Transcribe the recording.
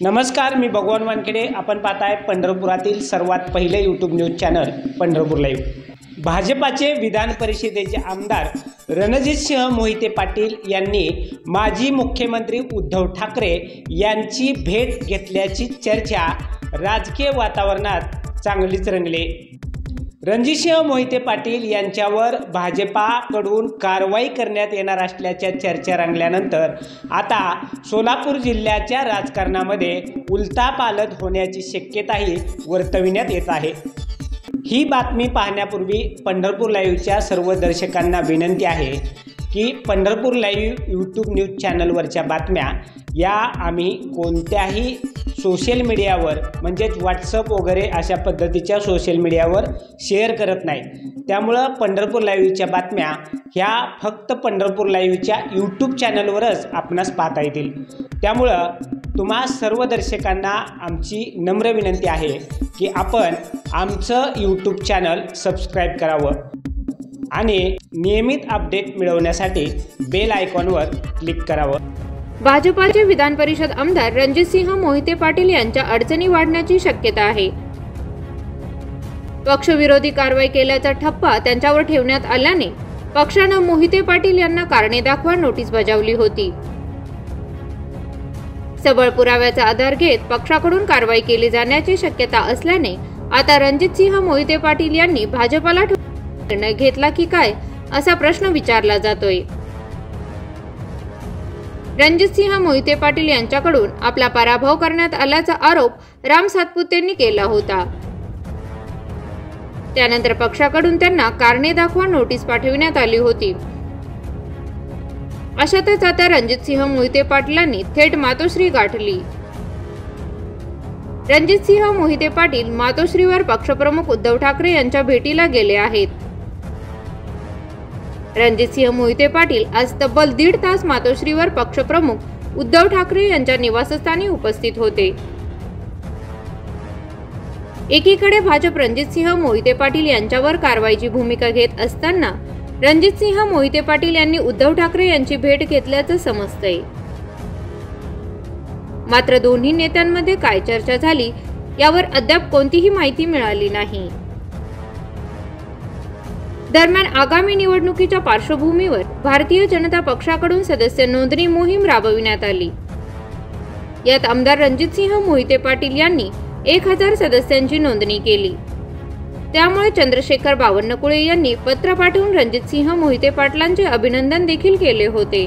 नमस्कार, मी भगवान वानखेडे। आपण पाहताय पंढरपुरातील सर्वात पहिले YouTube news channel Pandharpur live. भाजपाचे विधान परिषदेचे आमदार रणजितसिंह मोहिते पाटील यांनी माजी मुख्यमंत्री उद्धव ठाकरे यांची भेट घेतल्याची चर्चा राजकीय वातावरणात चांगलीच रंगली। रणजितसिंह मोहिते पाटील यांच्यावर भाजपाकडून कारवाई करण्यात येणार असल्याच्या चर्चा रंगल्यानंतर आता सोलापूर जिल्ह्याच्या राजकारणामध्ये उलथापालथ होण्याची शक्यताही वर्तविण्यात येत आहे। ही बातमी पाहण्यापूर्वी पंढरपूर लाईव्हच्या सर्व दर्शकांना विनंती आहे की पंढरपूर लाईव्ह यूट्यूब न्यूज चॅनलवरच्या बातम्या या आम्ही कोणत्याही सोशल मीडियावर म्हणजेच व्हॉट्सअप वगैरे अशा पद्धतीच्या सोशल मीडियावर शेअर करत नाही। त्यामुळं पंढरपूर लाईव्हच्या बातम्या ह्या फक्त पंढरपूर लाईव्हच्या यूट्यूब चॅनलवरच आपणास पाहता येतील। त्यामुळं तुम्हा सर्व दर्शकांना आमची नम्र विनंती आहे की आपण आमचं यूट्यूब चॅनल सबस्क्राईब करावं आणि नियमित अपडेट मिळवण्यासाठी बेल आयकॉनवर क्लिक करावं। भाजपाचे विधान परिषद आमदार रणजितसिंह मोहिते पाटील यांच्या अडचणी वाढण्याची शक्यता आहे। पक्षविरोधी कारवाई केल्याचा ठप्पा त्यांच्यावर ठेवण्यात आल्याने पक्षाने मोहिते पाटील यांना कारणे दाखवा नोटीस बजावली होती। सबळ पुराव्याचा आधार घेत पक्षाकडून कारवाई केली जाण्याची शक्यता असल्याने आता रणजितसिंह मोहिते पाटील यांनी भाजपाला निर्णय घेतला की काय असा प्रश्न विचारला जातोय। रणजितसिंह मोहिते पाटील यांच्याकडून आपला पराभव करण्यात आल्याचा आरोप राम सातपुतेंनी केला होता। त्यानंतर पक्षाकडून त्यांना कारणे दाखवा नोटीस पाठविण्यात आली होती। अशातच आता रणजितसिंह मोहिते पाटलांनी थेट मातोश्री गाठली। रणजितसिंह मोहिते पाटील मातोश्रीवर पक्षप्रमुख उद्धव ठाकरे यांच्या भेटीला गेले आहेत। रणजितसिंह मोहिते पाटील आज तब्बल 1.5 तास मातोश्रीवर पक्षप्रमुख उद्धव ठाकरे यांच्या निवासस्थानी उपस्थित होते। एकीकडे भाजप रणजितसिंह मोहिते पाटील यांच्यावर कारवाईची भूमिका घेत असताना रणजितसिंह मोहिते पाटील यांनी उद्धव ठाकरे यांची भेट घेतल्याचं समजतंय। मात्र दोन्ही नेत्यांमध्ये काय चर्चा झाली यावर अद्याप कोणतीही माहिती मिळाली नाही। दरम्यान आगामी निवडणुकीच्या पार्श्वभूमीवर भारतीय जनता पक्षाकडून सदस्य नोंदणी मोहीम राबविण्यात आली। यात आमदार रणजितसिंह मोहिते पाटील यांनी 1000 सदस्यांची नोंदणी केली। त्यामुळे चंद्रशेखर बावनकुळे यांनी पत्र पाठवून रणजितसिंह मोहिते पाटलांचे अभिनंदन देखील केले होते।